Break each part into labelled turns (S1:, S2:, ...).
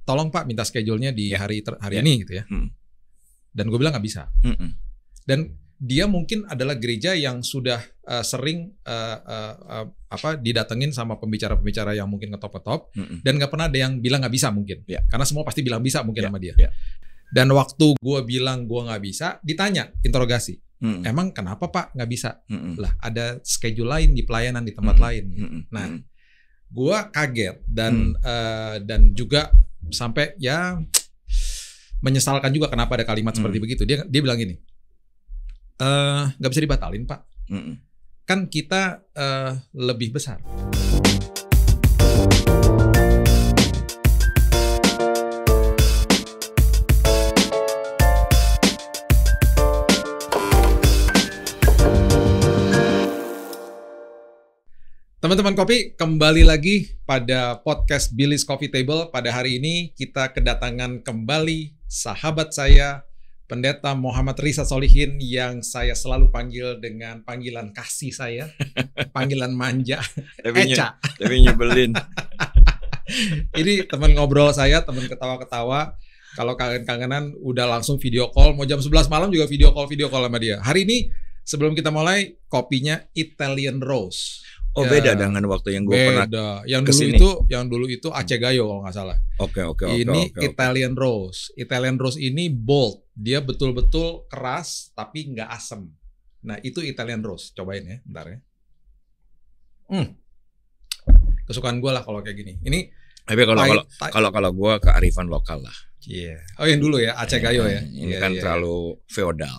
S1: tolong Pak minta schedule-nya di hari ini gitu ya. Dan gue bilang nggak bisa. Dan dia mungkin adalah gereja yang sudah sering didatengin sama pembicara-pembicara yang mungkin ngetop-ngetop, dan nggak pernah ada yang bilang nggak bisa mungkin. Karena semua pasti bilang bisa mungkin sama dia. Dan waktu gue bilang gue nggak bisa, ditanya, interogasi. Emang kenapa Pak nggak bisa? Lah ada schedule lain di pelayanan di tempat lain. Gitu. Nah, gue kaget dan juga sampai ya menyesalkan juga kenapa ada kalimat seperti begitu. Dia bilang gini, nggak bisa dibatalin Pak. Kan kita lebih besar. Teman-teman Kopi, kembali lagi pada podcast Billy's Coffee Table. Pada hari ini kita kedatangan kembali sahabat saya, Pendeta Muhammad Riza Solihin, yang saya selalu panggil dengan panggilan kasih saya, panggilan manja, Eca.
S2: Tapi nyebelin.
S1: Ini teman ngobrol saya, teman ketawa-ketawa. Kalau kangen-kangenan udah langsung video call, mau jam 11 malam juga video call sama dia. Hari ini sebelum kita mulai, kopinya Italian Rose.
S2: Oh ya, beda dengan waktu yang gue pernah
S1: kesini. Yang dulu itu Aceh Gayo kalau nggak salah.
S2: Oke.
S1: Ini Italian Rose. Italian Rose ini bold. Dia betul-betul keras tapi nggak asem. Nah itu Italian Rose. Cobain ya, bentar ya. Kesukaan gue lah kalau kayak gini. Ini.
S2: Tapi kalau gue kearifan lokal lah.
S1: Iya. Yeah. Oh yang dulu ya Aceh Gayo ya.
S2: Ini kan terlalu feodal.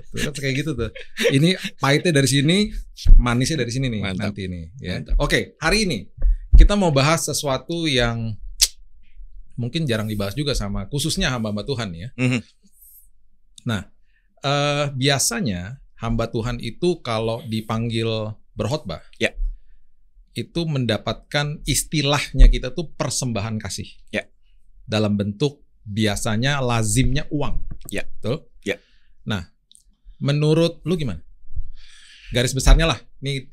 S1: Tuh kan kayak gitu tuh. Ini pahitnya dari sini, manisnya dari sini nih. Mantap. Nanti nih ya. Oke, hari ini kita mau bahas sesuatu yang mungkin jarang dibahas juga sama khususnya hamba-hamba Tuhan ya. Nah, biasanya hamba Tuhan itu kalau dipanggil berkhotbah, itu mendapatkan istilahnya kita tuh persembahan kasih. Dalam bentuk biasanya lazimnya uang. Betul? Nah, menurut lu gimana? Garis besarnya lah. Nih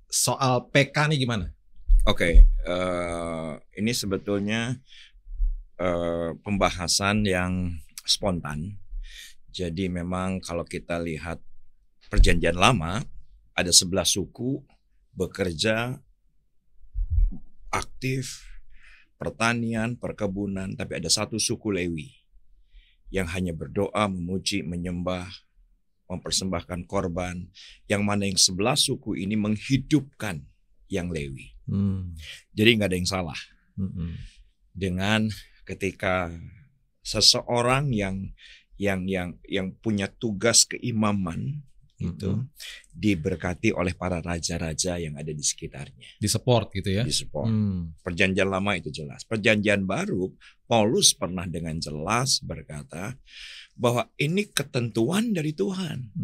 S1: soal PK nih gimana?
S2: Oke, ini sebetulnya pembahasan yang spontan. Jadi memang kalau kita lihat Perjanjian Lama, ada 11 suku bekerja aktif, pertanian, perkebunan, tapi ada satu suku Lewi yang hanya berdoa, memuji, menyembah, mempersembahkan korban, yang mana yang 11 suku ini menghidupkan yang Lewi. Jadi nggak ada yang salah dengan ketika seseorang yang punya tugas keimaman itu diberkati oleh para raja-raja yang ada di sekitarnya.
S1: Disupport gitu ya?
S2: Disupport. Perjanjian Lama itu jelas. Perjanjian Baru, Paulus pernah dengan jelas berkata bahwa ini ketentuan dari Tuhan.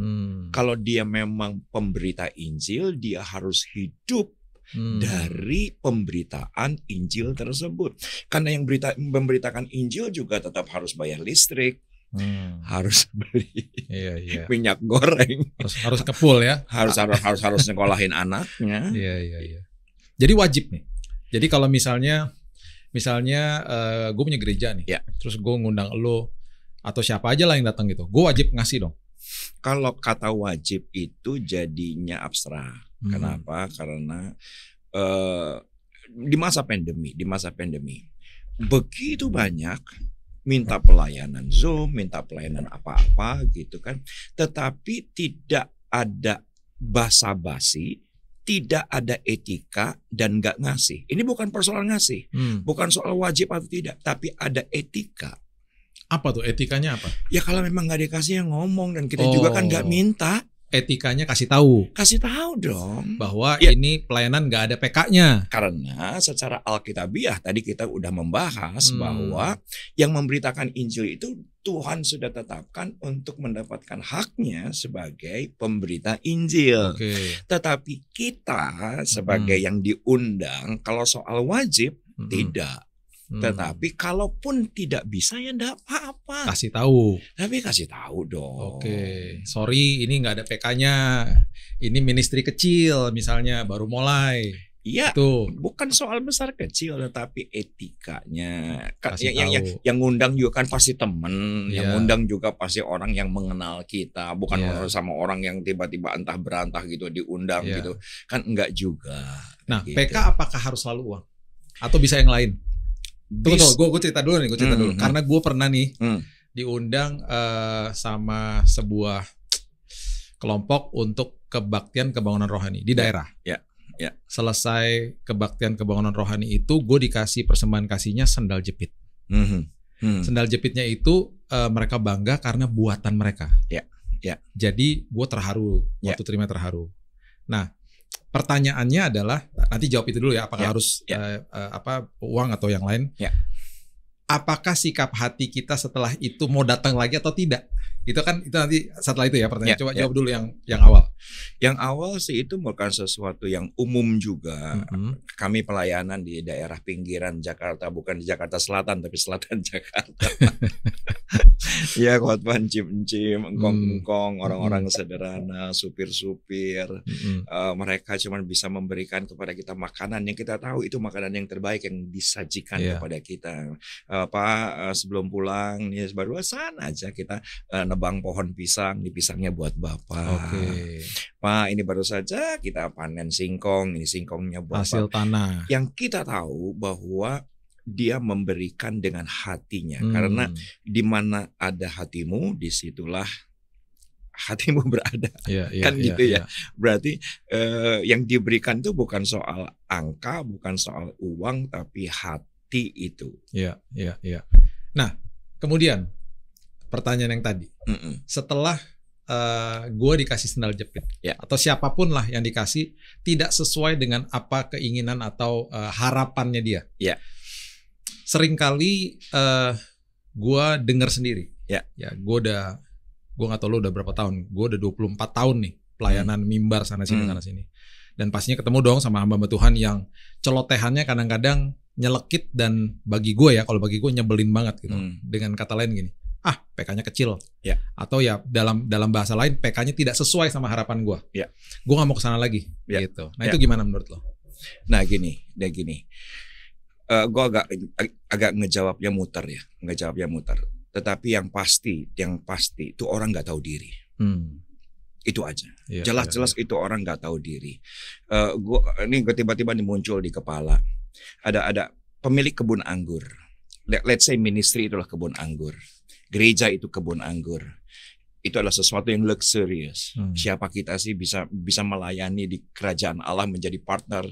S2: Kalau dia memang pemberita Injil, dia harus hidup dari pemberitaan Injil tersebut. Karena yang memberitakan Injil juga tetap harus bayar listrik. Harus beli minyak goreng,
S1: harus kepul ya,
S2: harus nyekolahin anaknya.
S1: Iya. Jadi wajib nih. Jadi kalau misalnya gue punya gereja nih, terus gue ngundang lo atau siapa aja lah yang datang gitu, gue wajib ngasih dong.
S2: Kalau kata wajib itu jadinya abstrak. Kenapa? Karena di masa pandemi begitu banyak minta pelayanan Zoom, minta pelayanan apa-apa gitu kan. Tetapi tidak ada basa-basi, tidak ada etika dan nggak ngasih. Ini bukan persoalan ngasih, bukan soal wajib atau tidak, tapi ada etika.
S1: Apa tuh etikanya apa?
S2: Ya kalau memang nggak dikasih yang ngomong, dan kita juga kan nggak minta.
S1: Etikanya kasih tahu
S2: dong
S1: bahwa ini pelayanan nggak ada PK-nya.
S2: Karena secara alkitabiah tadi kita udah membahas bahwa yang memberitakan Injil itu Tuhan sudah tetapkan untuk mendapatkan haknya sebagai pemberita Injil. Tetapi kita sebagai yang diundang, kalau soal wajib tidak. Tetapi kalaupun tidak bisa ya enggak apa-apa.
S1: Kasih tahu.
S2: Tapi kasih tahu dong.
S1: Sorry ini nggak ada PK-nya. Ini ministry kecil misalnya baru mulai.
S2: Iya,
S1: Tuh.
S2: bukan soal besar kecil, tetapi etikanya.
S1: Kasih
S2: Yang ngundang juga kan pasti temen, yang
S1: Iya.
S2: ngundang juga pasti orang yang mengenal kita, bukan
S1: Iya.
S2: orang sama orang yang tiba-tiba entah berantah gitu diundang
S1: Iya.
S2: gitu, kan enggak juga.
S1: Nah,
S2: gitu.
S1: PK apakah harus selalu uang? Atau bisa yang lain? Tunggu, gue cerita dulu nih, dulu. Karena gue pernah nih diundang sama sebuah kelompok untuk kebaktian kebangunan rohani di daerah.
S2: Ya.
S1: Selesai kebaktian kebangunan rohani itu, gue dikasih persembahan kasihnya sendal jepit. Sendal jepitnya itu mereka bangga karena buatan mereka.
S2: Ya.
S1: Jadi gue terharu, waktu terima terharu. Nah, pertanyaannya adalah, nanti jawab itu dulu ya, apakah harus uang atau yang lain?
S2: Ya.
S1: Apakah sikap hati kita setelah itu mau datang lagi atau tidak? Itu nanti setelah itu ya pertanyaan. Coba jawab dulu yang awal.
S2: Yang awal sih itu bukan sesuatu yang umum juga. Kami pelayanan di daerah pinggiran Jakarta, bukan di Jakarta Selatan tapi selatan Jakarta. Ya, khotbah encim-encim, engkong-engkong, orang-orang sederhana, supir-supir. Mereka cuma bisa memberikan kepada kita makanan yang kita tahu itu makanan yang terbaik yang disajikan kepada kita. Sebelum pulang nih barusan aja kita nebang pohon pisang, ini pisangnya buat Bapak. Pak, ini baru saja kita panen singkong, ini singkongnya buat
S1: hasil tanah.
S2: Yang kita tahu bahwa dia memberikan dengan hatinya, karena di mana ada hatimu, disitulah hatimu berada. Kan gitu ya. Berarti yang diberikan itu bukan soal angka, bukan soal uang, tapi hati itu.
S1: Iya. Nah, kemudian pertanyaan yang tadi, setelah gue dikasih sendal jepit atau siapapun lah yang dikasih tidak sesuai dengan apa keinginan atau harapannya dia, seringkali gue dengar sendiri, gue nggak tahu lo udah berapa tahun, gue udah 24 tahun nih pelayanan mimbar sana sini, dan pastinya ketemu dong sama hamba Tuhan yang celotehannya kadang-kadang nyelekit, dan bagi gue nyebelin banget gitu. Dengan kata lain gini, PK-nya kecil, atau ya dalam bahasa lain PK-nya tidak sesuai sama harapan gue. Gue nggak mau kesana lagi, gitu. Nah itu gimana menurut lo?
S2: Nah gini. Gue agak ngejawabnya muter. Tetapi yang pasti itu orang nggak tahu diri. Itu aja. Jelas-jelas itu orang nggak tahu diri. Ini gue tiba-tiba muncul di kepala. Ada pemilik kebun anggur. Let's say ministry itulah kebun anggur. Gereja itu kebun anggur. Itu adalah sesuatu yang luxurious. Siapa kita sih bisa melayani di kerajaan Allah, menjadi partner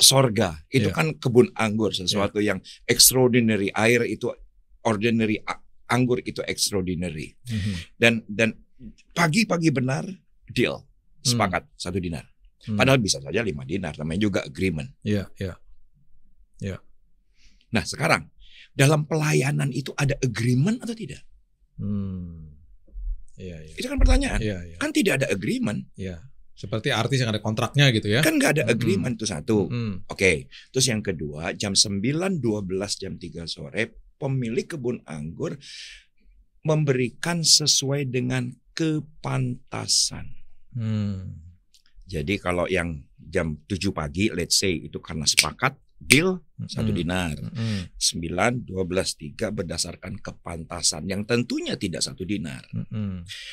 S2: sorga. Itu kan kebun anggur, sesuatu yang extraordinary. Air itu ordinary, anggur itu extraordinary. Dan pagi-pagi benar deal, sepakat 1 dinar. Padahal bisa saja 5 dinar, namanya juga agreement. Nah sekarang, dalam pelayanan itu ada agreement atau tidak? Itu kan pertanyaan. Kan tidak ada agreement.
S1: Seperti artis yang ada kontraknya gitu ya.
S2: Kan nggak ada agreement, itu satu. Oke. Terus yang kedua, jam 9.12 jam 3 sore, pemilik kebun anggur memberikan sesuai dengan kepantasan. Jadi kalau yang jam 7 pagi, let's say itu karena sepakat, deal 1 dinar. 9, 12, 3 berdasarkan kepantasan yang tentunya tidak 1 dinar.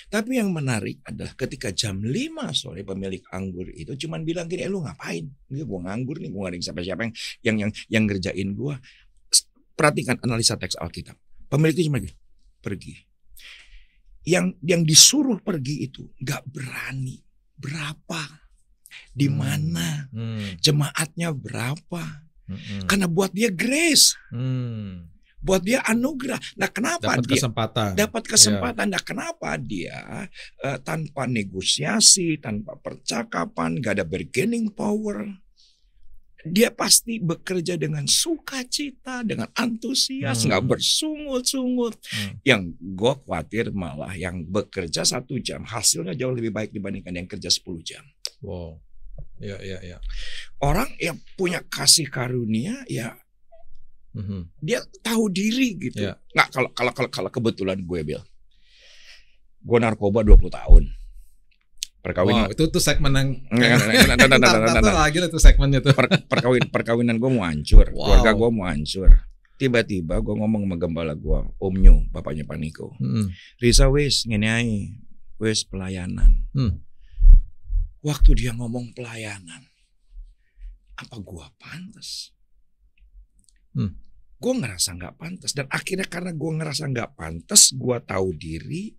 S2: Tapi yang menarik adalah ketika jam 5 sore pemilik anggur itu cuman bilang gini, lu ngapain? Ini gua nganggur nih, gua gak ada siapa-siapa yang ngerjain gua. Perhatikan analisa teks Alkitab. Pemilik itu cuma pergi. Yang disuruh pergi itu gak berani. Berapa? Di mana? Jemaatnya berapa? Karena buat dia grace, buat dia anugerah. Nah kenapa
S1: dapat
S2: dia
S1: dapat
S2: kesempatan? Nah kenapa dia tanpa negosiasi, tanpa percakapan, gak ada bargaining power? Dia pasti bekerja dengan sukacita, dengan antusias, nggak bersungut-sungut. Yang gue khawatir malah yang bekerja 1 jam hasilnya jauh lebih baik dibandingkan yang kerja 10 jam.
S1: Wow. Ya.
S2: Orang yang punya kasih karunia ya dia tahu diri gitu. Nggak kalau kebetulan gue narkoba 20 tahun. Perkawinan.
S1: Wow, itu segmen yang lagi tuh segmennya tuh.
S2: Perkawinan gue mau hancur, keluarga gue mau hancur. Tiba-tiba gue ngomong sama gembala gue, Om Nyo, bapaknya Pak Niko. Risa wis ngene ae, wis pelayanan. Waktu dia ngomong pelayanan, apa gue pantas? Gue ngerasa nggak pantas, dan akhirnya karena gue ngerasa nggak pantas, gue tahu diri,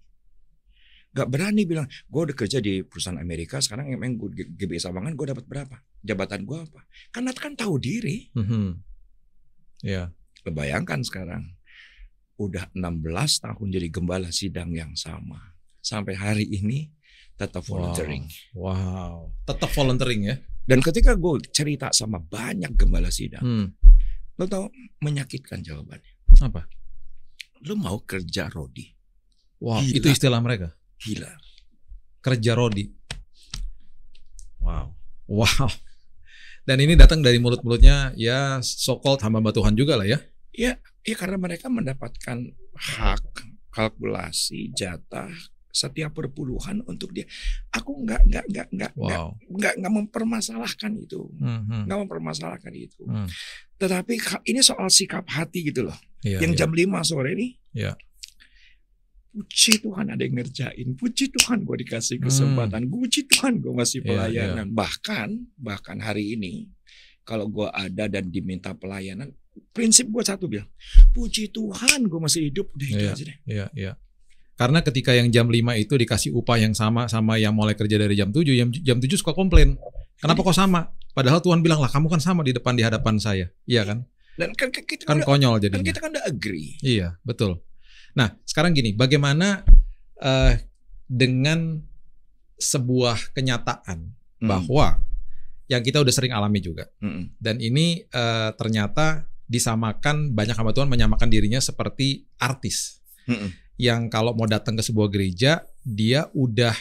S2: nggak berani bilang gue udah kerja di perusahaan Amerika, sekarang emang gue GBI Sawangan gue dapat berapa, jabatan gue apa? Karena kan tahu diri.
S1: Ya.
S2: Bayangkan sekarang udah 16 tahun jadi gembala sidang yang sama, sampai hari ini tetap volunteering.
S1: Wow. Tetap volunteering ya.
S2: Dan ketika gue cerita sama banyak gembala sidang, lo tau menyakitkan jawabannya.
S1: Apa?
S2: Lo mau kerja Rodi?
S1: Wow,
S2: gila.
S1: Itu istilah mereka.
S2: Gila.
S1: Kerja Rodi. Wow. Dan ini datang dari mulut-mulutnya ya so-called hamba Tuhan juga lah ya.
S2: Ya karena mereka mendapatkan hak kalkulasi jatah setiap perpuluhan untuk dia. Aku nggak mempermasalahkan itu, nggak mempermasalahkan itu. Tetapi ini soal sikap hati gitu loh. Yang jam 5 sore nih. Puji Tuhan ada yang ngerjain, puji Tuhan gue dikasih kesempatan, puji Tuhan gue masih pelayanan. Bahkan hari ini kalau gue ada dan diminta pelayanan, prinsip gue satu bilang, puji Tuhan gue masih hidup, udah itu aja deh.
S1: Iya. Karena ketika yang jam 5 itu dikasih upah yang sama yang mulai kerja dari jam 7, jam 7 suka komplain. Kenapa kok sama? Padahal Tuhan bilang lah kamu kan sama di hadapan saya. Iya kan?
S2: Dan kita
S1: kan konyol jadinya.
S2: Kan kita kan udah agree.
S1: Iya, betul. Nah, sekarang gini, bagaimana dengan sebuah kenyataan bahwa yang kita udah sering alami juga. Dan ini ternyata disamakan, banyak hamba Tuhan menyamakan dirinya seperti artis. Yang kalau mau datang ke sebuah gereja, dia udah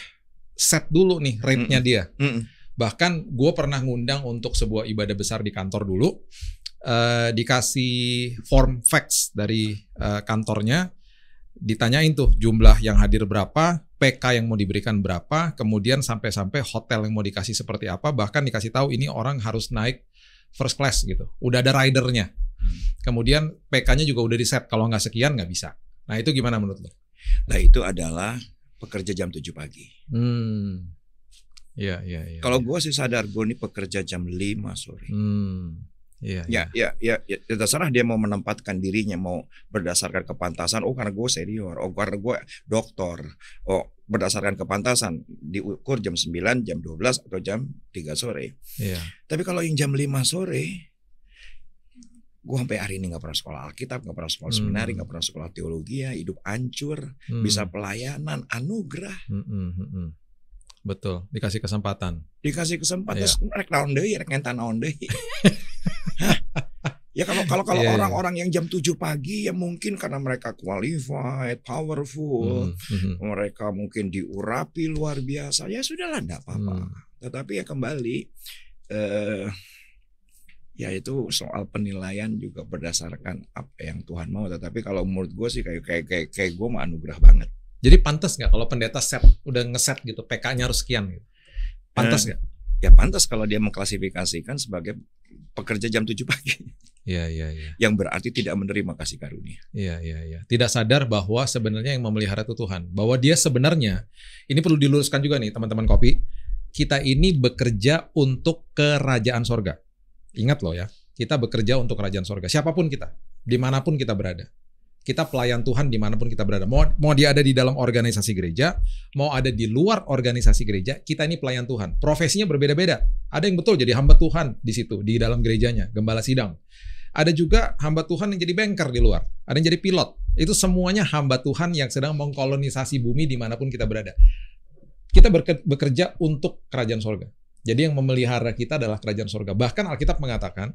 S1: set dulu nih rate-nya dia. Bahkan gue pernah ngundang untuk sebuah ibadah besar di kantor dulu, dikasih form fax dari kantornya, ditanyain tuh jumlah yang hadir berapa, PK yang mau diberikan berapa, kemudian sampai-sampai hotel yang mau dikasih seperti apa, bahkan dikasih tahu ini orang harus naik first class gitu. Udah ada ridernya. Kemudian PK-nya juga udah di set, kalau nggak sekian nggak bisa. Nah itu gimana menurut lo?
S2: Nah itu adalah pekerja jam 7 pagi.
S1: Iya.
S2: Kalau gue sih sadar gue ini pekerja jam 5 sore. Ya, terserah dia mau menempatkan dirinya, mau berdasarkan kepantasan. Oh karena gue senior, oh karena gue doktor, oh berdasarkan kepantasan diukur jam 9, jam 12 atau jam 3 sore. Tapi kalau yang jam 5 sore, gue sampai hari ini gak pernah sekolah Alkitab, gak pernah sekolah seminari, gak pernah sekolah teologi, hidup hancur, bisa pelayanan, anugerah.
S1: Betul, dikasih kesempatan.
S2: Terus rek naon deui, rek ngentan naon deui. Ya kalau orang-orang yang jam 7 pagi ya mungkin karena mereka qualified, powerful, mereka mungkin diurapi luar biasa, ya sudahlah enggak apa-apa. Tetapi ya kembali ya itu soal penilaian juga berdasarkan apa yang Tuhan mau. Tetapi kalau menurut gue sih kayak gue mah anugerah banget.
S1: Jadi pantas nggak kalau pendeta udah ngeset gitu, PK-nya harus sekian gitu? Pantas nggak?
S2: Ya pantas kalau dia mengklasifikasikan sebagai pekerja jam 7 pagi.
S1: Iya.
S2: Yang berarti tidak menerima kasih karunia.
S1: Iya. Tidak sadar bahwa sebenarnya yang memelihara itu Tuhan. Bahwa dia sebenarnya, ini perlu diluruskan juga nih teman-teman Kopi, kita ini bekerja untuk kerajaan sorga. Ingat loh ya, kita bekerja untuk kerajaan sorga. Siapapun kita, dimanapun kita berada. Kita pelayan Tuhan dimanapun kita berada. Mau dia ada di dalam organisasi gereja, mau ada di luar organisasi gereja, kita ini pelayan Tuhan. Profesinya berbeda-beda. Ada yang betul jadi hamba Tuhan di situ, di dalam gerejanya, gembala sidang. Ada juga hamba Tuhan yang jadi banker di luar. Ada yang jadi pilot. Itu semuanya hamba Tuhan yang sedang mengkolonisasi bumi dimanapun kita berada. Kita bekerja untuk kerajaan sorga. Jadi yang memelihara kita adalah kerajaan sorga. Bahkan Alkitab mengatakan,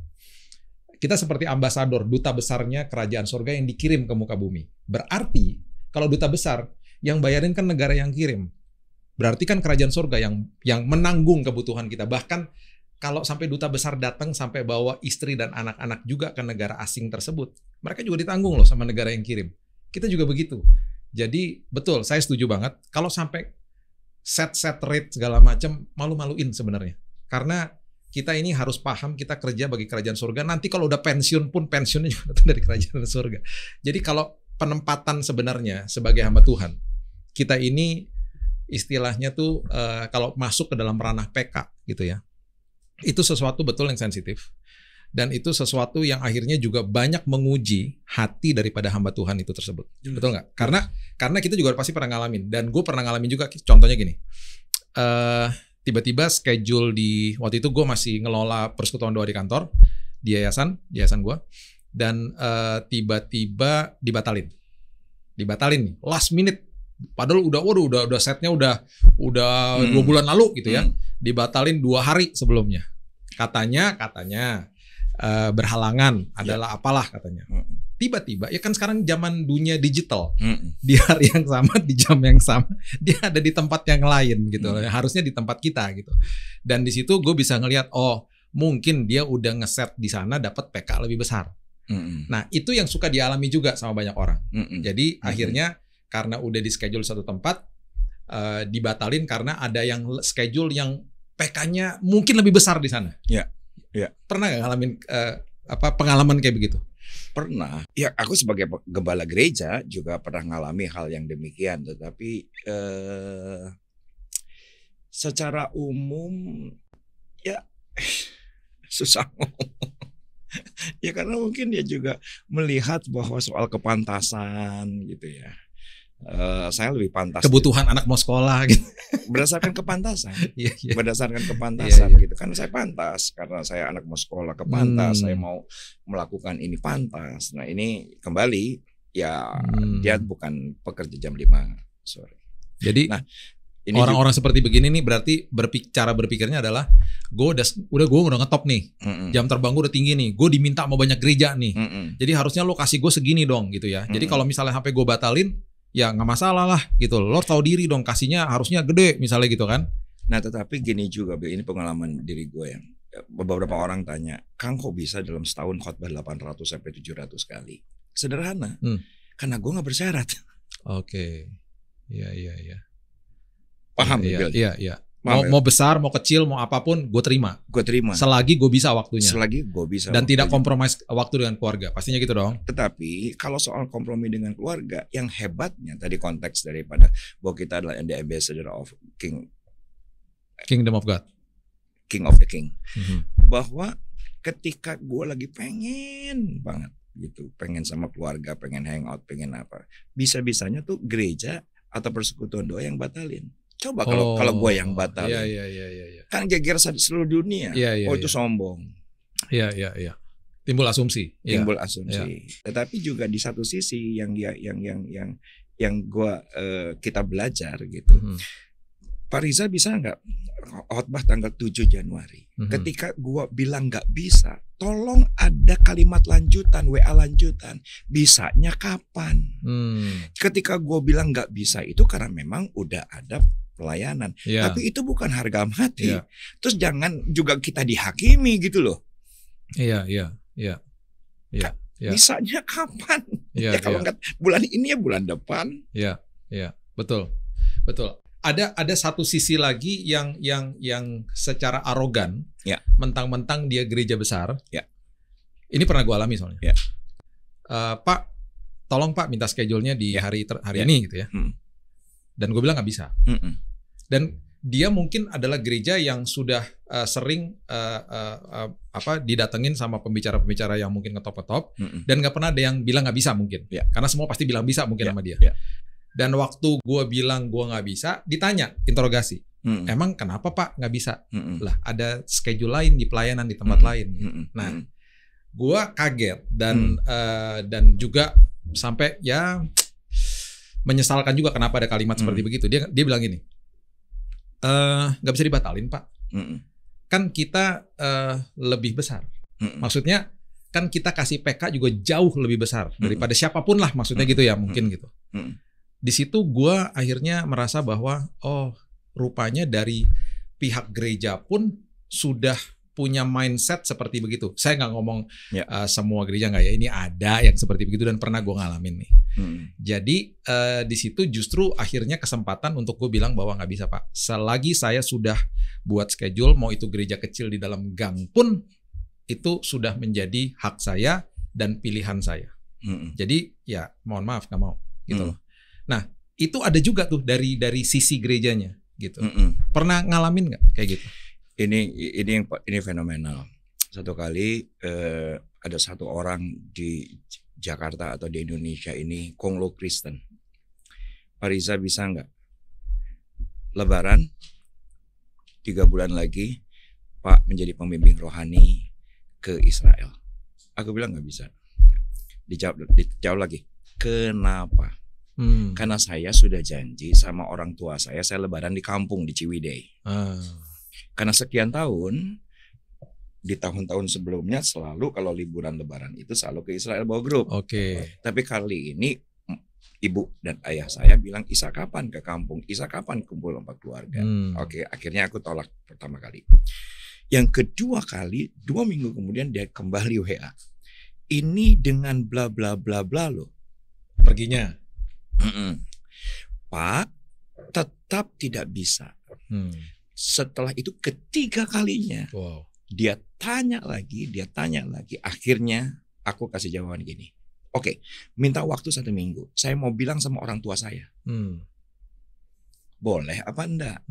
S1: kita seperti ambasador, duta besarnya kerajaan sorga yang dikirim ke muka bumi. Berarti, kalau duta besar, yang bayarin kan negara yang kirim. Berarti kan kerajaan sorga yang menanggung kebutuhan kita. Bahkan, kalau sampai duta besar datang, sampai bawa istri dan anak-anak juga ke negara asing tersebut, mereka juga ditanggung loh sama negara yang kirim. Kita juga begitu. Jadi, betul, saya setuju banget. Kalau sampai set rate segala macam malu-maluin sebenarnya. Karena kita ini harus paham kita kerja bagi kerajaan surga. Nanti kalau udah pensiun pun pensiunnya juga datang dari kerajaan surga. Jadi kalau penempatan sebenarnya sebagai hamba Tuhan, kita ini istilahnya tuh kalau masuk ke dalam ranah PK gitu ya, itu sesuatu betul yang sensitif. Dan itu sesuatu yang akhirnya juga banyak menguji hati daripada hamba Tuhan itu tersebut. Betul nggak? Karena kita juga pasti pernah ngalamin. Dan gue pernah ngalamin juga, contohnya gini. Tiba-tiba schedule waktu itu gue masih ngelola persekutuan doa di kantor, di yayasan gue. Dan tiba-tiba dibatalin nih, last minute. Padahal udah setnya udah 2 bulan lalu gitu ya. Dibatalin 2 hari sebelumnya. Katanya berhalangan adalah apalah katanya. Tiba-tiba ya kan sekarang zaman dunia digital. Di hari yang sama, di jam yang sama, dia ada di tempat yang lain gitu. Harusnya di tempat kita gitu. Dan di situ gue bisa ngelihat mungkin dia udah ngeset di sana dapat PK lebih besar. Nah, itu yang suka dialami juga sama banyak orang. Jadi akhirnya karena udah di schedule satu tempat dibatalin karena ada yang schedule yang PK-nya mungkin lebih besar di sana.
S2: Ya.
S1: Pernah nggak ngalamin pengalaman kayak begitu?
S2: Pernah. Ya, aku sebagai gembala gereja juga pernah ngalami hal yang demikian. Tetapi secara umum ya susah ngomong. Ya karena mungkin dia juga melihat bahwa soal kepantasan gitu ya. Saya lebih pantas.
S1: Kebutuhan gitu. Anak mau sekolah gitu.
S2: Berdasarkan kepantasan. Berdasarkan
S1: Iya.
S2: gitu. Kan saya pantas karena saya anak mau sekolah kepantas, saya mau melakukan ini pantas. Nah, ini kembali ya dia bukan pekerja jam 5 sore.
S1: Jadi orang-orang seperti begini nih berarti cara berpikirnya adalah gue udah ngetop nih. Jam terbang gue udah tinggi nih. Gue diminta sama banyak gereja nih. Jadi harusnya lo kasih gue segini dong gitu ya. Jadi kalau misalnya HP gue batalin, ya nggak masalah lah gitu. Lo tahu diri dong, kasihnya harusnya gede misalnya gitu kan.
S2: Nah tetapi gini juga, ini pengalaman diri gue yang beberapa orang tanya, Kang kok bisa dalam setahun khotbah 800 sampai 700 kali? Sederhana, karena gue nggak bersyarat.
S1: Oke, iya.
S2: Paham?
S1: Iya. Mau besar, mau kecil, mau apapun, gue terima. Selagi gue bisa waktunya. Dan tidak kompromis waktu dengan keluarga. Pastinya gitu dong.
S2: Tetapi kalau soal kompromi dengan keluarga, yang hebatnya tadi konteks daripada bahwa kita adalah the ambassador of
S1: Kingdom of God,
S2: King of the King. Bahwa ketika gue lagi pengen banget gitu, pengen sama keluarga, pengen hangout, pengen apa, bisa-bisanya tuh gereja atau persekutuan doa yang batalin. Coba kalau gue yang batalin, kan geger seluruh dunia. Itu sombong.
S1: Iya. Timbul asumsi.
S2: Tetapi juga di satu sisi yang kita belajar gitu. Pak Riza bisa nggak khotbah tanggal 7 Januari? Ketika gue bilang nggak bisa, tolong ada kalimat lanjutan, WA lanjutan. Bisanya kapan? Ketika gue bilang nggak bisa itu karena memang udah ada pelayanan. Tapi itu bukan harga mati. Terus jangan juga kita dihakimi gitu loh.
S1: Iya.
S2: Bisanya kapan? Kalau nggak bulan ini ya bulan depan.
S1: Iya. Betul. Ada satu sisi lagi yang secara arogan, mentang-mentang dia gereja besar. Ini pernah gue alami soalnya. Pak, tolong Pak minta schedule-nya di hari ini gitu ya. Dan gue bilang nggak bisa. Dan dia mungkin adalah gereja yang sudah sering didatengin sama pembicara-pembicara yang mungkin ngetop-ngetop, dan nggak pernah ada yang bilang nggak bisa mungkin. Karena semua pasti bilang bisa mungkin sama dia. Dan waktu gue bilang gue nggak bisa, ditanya, interogasi. Emang kenapa Pak nggak bisa? Lah ada schedule lain di pelayanan di tempat lain. Nah, gue kaget dan juga sampai ya menyesalkan juga kenapa ada kalimat seperti begitu. Dia bilang gini, nggak bisa dibatalin Pak. Kan kita lebih besar. Maksudnya kan kita kasih PK juga jauh lebih besar daripada siapapun lah, maksudnya gitu ya mungkin gitu. Di situ gue akhirnya merasa bahwa rupanya dari pihak gereja pun sudah punya mindset seperti begitu. Saya nggak ngomong
S2: Ya.
S1: semua gereja nggak ya. Ini ada yang seperti begitu dan pernah gue ngalamin nih. Jadi di situ justru akhirnya kesempatan untuk gue bilang bahwa nggak bisa Pak. Selagi saya sudah buat schedule, mau itu gereja kecil di dalam gang pun itu sudah menjadi hak saya dan pilihan saya. Jadi ya mohon maaf nggak mau gitu loh. Nah itu ada juga tuh dari sisi gerejanya gitu. Pernah ngalamin nggak kayak gitu?
S2: Ini fenomenal. Satu kali ada satu orang di Jakarta atau di Indonesia ini Konglo Kristen. Pak Riza bisa nggak Lebaran 3 bulan lagi Pak menjadi pembimbing rohani ke Israel? Aku bilang nggak bisa. Dijawab lagi. Kenapa? Karena saya sudah janji sama orang tua saya Lebaran di kampung di Ciwidey. Karena sekian tahun, di tahun-tahun sebelumnya selalu kalau liburan Lebaran itu selalu ke Israel bawa grup. Tapi kali ini ibu dan ayah saya bilang, Isa kapan ke kampung? Isa kapan kumpul sama keluarga? Akhirnya aku tolak pertama kali. Yang kedua kali, 2 minggu kemudian dia kembali WA. Ini dengan bla bla bla bla loh.
S1: Perginya.
S2: Pak, tetap tidak bisa. Setelah itu ketiga kalinya, dia tanya lagi. Akhirnya aku kasih jawaban gini. Oke, minta waktu 1 minggu. Saya mau bilang sama orang tua saya. Boleh apa enggak?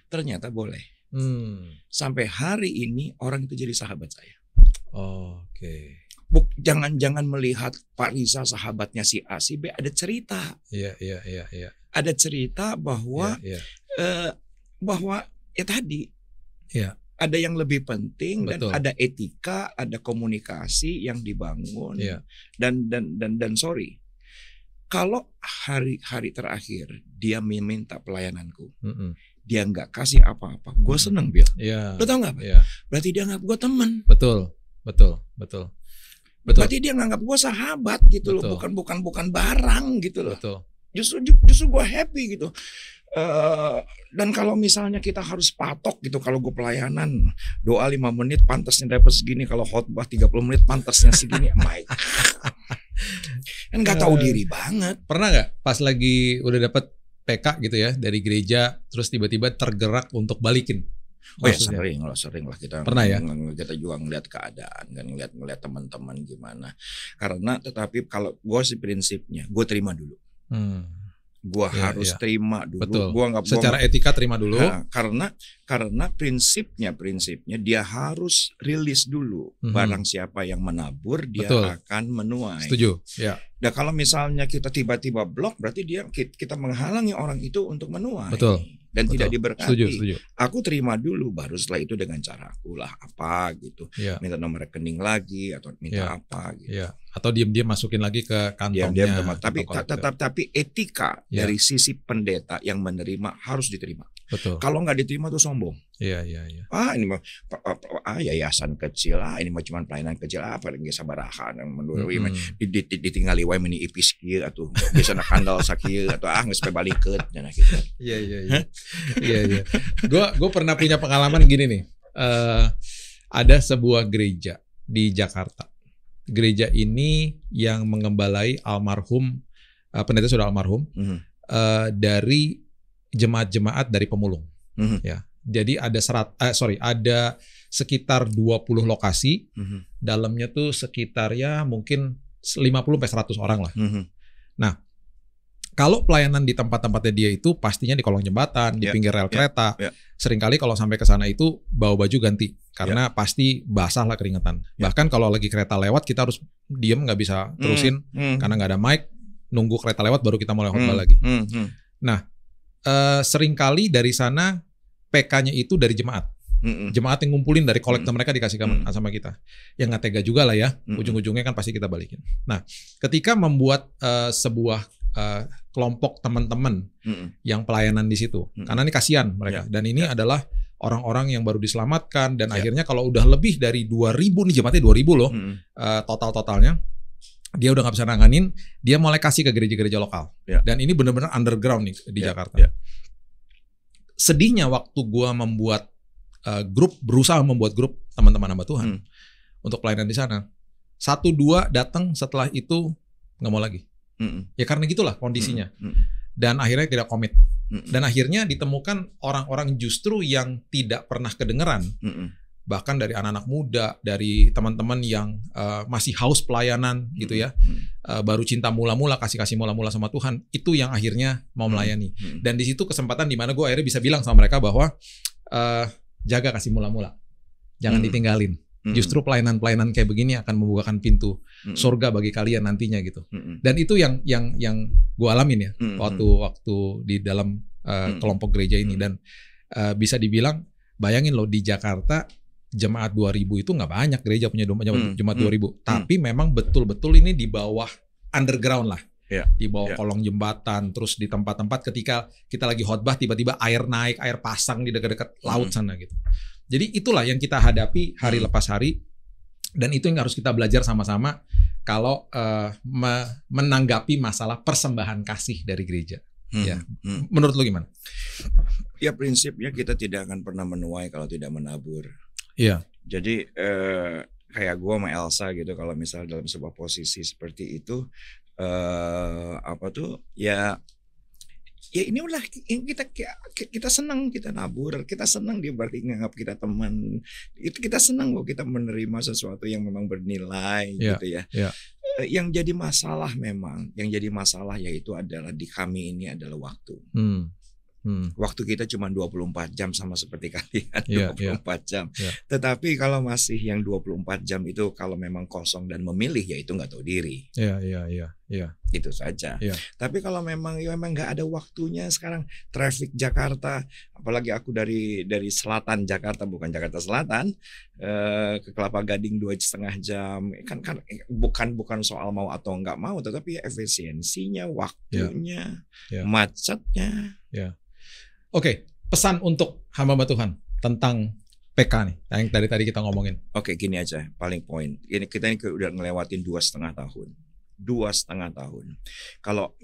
S2: Ternyata boleh. Sampai hari ini orang itu jadi sahabat saya. Jangan melihat Pak Riza sahabatnya si A, si B. Ada cerita. Ada cerita bahwa bahwa ya tadi ada yang lebih penting.
S1: Betul.
S2: Dan ada etika, ada komunikasi yang dibangun. Dan sorry, kalau hari terakhir dia meminta pelayananku, dia nggak kasih apa-apa, gue seneng Bill. Lo tau nggak? Berarti dia nganggap gue teman.
S1: Betul.
S2: Berarti dia nganggap gue sahabat gitu loh, bukan barang gitu loh. Justru gue happy gitu. Dan kalau misalnya kita harus patok gitu, kalau gue pelayanan doa 5 menit pantasnya dapat segini, kalau khotbah 30 menit pantasnya segini. Kan nggak tahu diri banget.
S1: Pernah nggak pas lagi udah dapat PK gitu ya dari gereja, terus tiba-tiba tergerak untuk balikin?
S2: Sering lah kita.
S1: Pernah ya?
S2: Kita juga ngeliat keadaan kan, ngeliat teman-teman gimana. Tetapi kalau gue sih prinsipnya, gue terima dulu. Gue harus terima dulu.
S1: Betul. Secara etika terima dulu.
S2: Karena prinsipnya dia harus rilis dulu. Barang siapa yang menabur dia akan menuai.
S1: Setuju. Ya.
S2: Nah kalau misalnya kita tiba-tiba blok, berarti kita menghalangi orang itu untuk menuai. Dan tidak diberkati.
S1: Setuju.
S2: Aku terima dulu, baru setelah itu dengan cara aku lah apa gitu. Minta nomor rekening lagi atau minta apa gitu.
S1: Atau diam-diam masukin lagi ke kantongnya.
S2: Tapi etika dari sisi pendeta yang menerima harus diterima. Kalau nggak diterima tuh sombong. Ini mah yayasan kecil ini mah cuma pelayanan kecil paling sabarahan yang menurut ditinggali wae meni ipis kieu atuh biasana kandal sakieu atau geus balikeut cenah gitu.
S1: Iya. Gue pernah punya pengalaman gini nih. Ada sebuah gereja di Jakarta. Gereja ini yang mengembalai almarhum pendeta sudah almarhum dari jemaat-jemaat dari pemulung. Ya. Jadi ada ada sekitar 20 lokasi. Dalamnya tuh sekitar ya mungkin 50-100 orang lah. Nah, kalau pelayanan di tempat-tempatnya dia itu pastinya di kolong jembatan, di pinggir rel kereta. Seringkali kalau sampai ke sana itu bawa baju ganti karena pasti basah lah keringetan. Bahkan kalau lagi kereta lewat kita harus diem, nggak bisa terusin karena nggak ada mic. Nunggu kereta lewat baru kita mulai khotbah lagi. Nah, seringkali dari sana PK-nya itu dari jemaat. Jemaat yang ngumpulin dari kolektor mereka dikasih sama kita. Yang nggak tega juga lah ya. Ujung-ujungnya kan pasti kita balikin. Nah, ketika membuat sebuah kelompok teman-teman yang pelayanan di situ, karena ini kasihan mereka. Dan ini adalah orang-orang yang baru diselamatkan dan akhirnya kalau udah lebih dari 2000 nih, jemaatnya 2000 loh totalnya. Dia udah nggak bisa nanganin, dia mulai kasih ke gereja-gereja lokal. Dan ini benar-benar underground nih di Jakarta. Sedihnya waktu gua membuat berusaha membuat grup teman-teman hamba Tuhan untuk pelayanan di sana. 1-2 datang, setelah itu nggak mau lagi. Ya karena gitulah kondisinya. Dan akhirnya tidak komit. Dan akhirnya ditemukan orang-orang justru yang tidak pernah kedengeran. Bahkan dari anak-anak muda, dari teman-teman yang masih haus pelayanan gitu ya, baru cinta mula-mula, kasih mula-mula sama Tuhan, itu yang akhirnya mau melayani. Dan di situ kesempatan di mana gue akhirnya bisa bilang sama mereka bahwa jaga kasih mula-mula, jangan ditinggalin. Justru pelayanan-pelayanan kayak begini akan membukakan pintu surga bagi kalian nantinya gitu. Dan itu yang gue alamin ya waktu di dalam kelompok gereja ini. Dan bisa dibilang, bayangin loh, di Jakarta jemaat 2000 itu nggak banyak gereja punya jemaat 2000. Tapi memang betul-betul ini di bawah underground lah. Di bawah kolong jembatan, terus di tempat-tempat ketika kita lagi khotbah tiba-tiba air naik, air pasang di dekat-dekat laut sana gitu. Jadi itulah yang kita hadapi hari lepas hari, dan itu yang harus kita belajar sama-sama kalau menanggapi masalah persembahan kasih dari gereja. Ya, menurut lu gimana?
S2: Ya prinsipnya kita tidak akan pernah menuai kalau tidak menabur.
S1: Iya.
S2: Jadi kayak gue sama Elsa gitu, kalau misalnya dalam sebuah posisi seperti itu, ya inilah yang kita senang, kita nabur, kita senang, dia berarti nganggap kita teman, itu kita senang kok kita menerima sesuatu yang memang bernilai gitu ya. Yang jadi masalah yaitu adalah di kami ini adalah waktu. Waktu kita cuma 24 jam sama seperti kalian, 24 jam. Tetapi kalau masih yang 24 jam itu kalau memang kosong dan memilih, ya itu nggak tahu diri. Itu saja. Tapi kalau memang nggak ada waktunya, sekarang traffic Jakarta, apalagi aku dari selatan Jakarta, bukan Jakarta Selatan, ke Kelapa Gading 2,5 jam, kan bukan soal mau atau nggak mau, tetapi efisiensinya, waktunya, macetnya.
S1: Oke, pesan untuk hamba Tuhan tentang PK nih, yang tadi kita ngomongin.
S2: Oke, gini aja, paling poin. Kita ini udah ngelewatin 2,5 tahun. 2,5 tahun. Kalau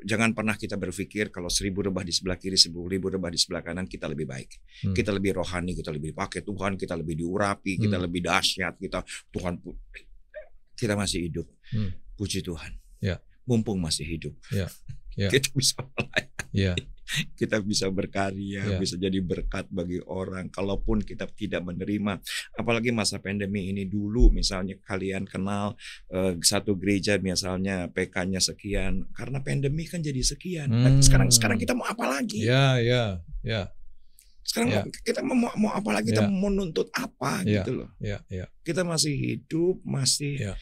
S2: jangan pernah kita berpikir kalau 1.000 rebah di sebelah kiri, 1.000 rebah di sebelah kanan kita lebih baik. Kita lebih rohani, kita lebih dipakai Tuhan, kita lebih diurapi, kita lebih dahsyat, kita masih hidup. Puji Tuhan. Mumpung masih hidup. Kita bisa melayani, kita bisa berkarya, bisa jadi berkat bagi orang. Kalaupun kita tidak menerima, apalagi masa pandemi ini dulu, misalnya kalian kenal satu gereja misalnya PK-nya sekian, karena pandemi kan jadi sekian. Tapi sekarang kita mau apa lagi? Sekarang kita mau apa lagi? Kita mau menuntut apa gitu loh? Kita masih hidup, masih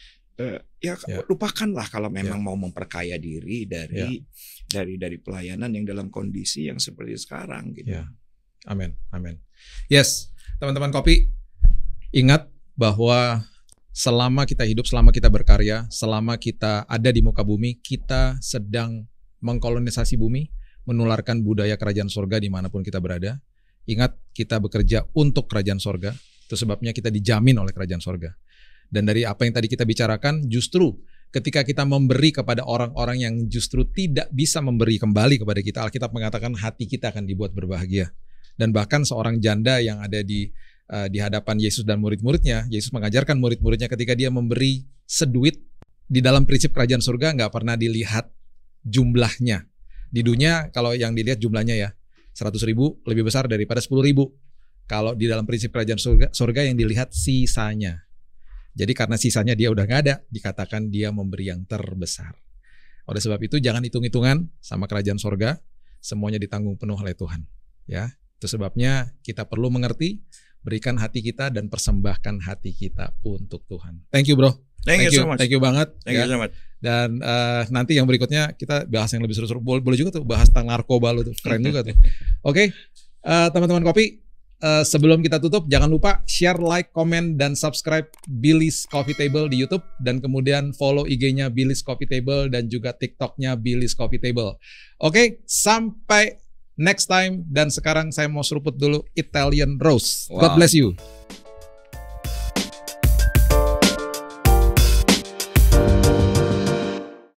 S2: lupakanlah kalau memang mau memperkaya diri dari pelayanan yang dalam kondisi yang seperti sekarang gitu.
S1: Amin. Yes, teman-teman Kopi, ingat bahwa selama kita hidup, selama kita berkarya, selama kita ada di muka bumi, kita sedang mengkolonisasi bumi, menularkan budaya kerajaan surga dimanapun kita berada. Ingat, kita bekerja untuk kerajaan surga. Itu sebabnya kita dijamin oleh kerajaan surga. Dan dari apa yang tadi kita bicarakan, justru ketika kita memberi kepada orang-orang yang justru tidak bisa memberi kembali kepada kita, Alkitab mengatakan hati kita akan dibuat berbahagia. Dan bahkan seorang janda yang ada di hadapan Yesus dan murid-muridnya, Yesus mengajarkan murid-muridnya ketika dia memberi seduit, di dalam prinsip kerajaan surga nggak pernah dilihat jumlahnya. Di dunia kalau yang dilihat jumlahnya ya 100.000 lebih besar daripada 10.000. Kalau di dalam prinsip kerajaan surga yang dilihat sisanya. Jadi karena sisanya dia udah gak ada, dikatakan dia memberi yang terbesar. Oleh sebab itu jangan hitung-hitungan sama kerajaan surga, semuanya ditanggung penuh oleh Tuhan. Ya, itu sebabnya kita perlu mengerti, berikan hati kita dan persembahkan hati kita untuk Tuhan. Thank you bro.
S2: Thank you so much.
S1: Thank you banget.
S2: Thank you so much.
S1: Dan nanti yang berikutnya kita bahas yang lebih seru-seru. Boleh juga tuh bahas tentang narkoba lu tuh, keren juga tuh. Oke, teman-teman Kopi. Sebelum kita tutup, jangan lupa share, like, komen, dan subscribe Billy's Coffee Table di YouTube. Dan kemudian follow IG-nya Billy's Coffee Table dan juga TikTok-nya Billy's Coffee Table. Oke, sampai next time. Dan sekarang saya mau seruput dulu Italian Roast. God bless you.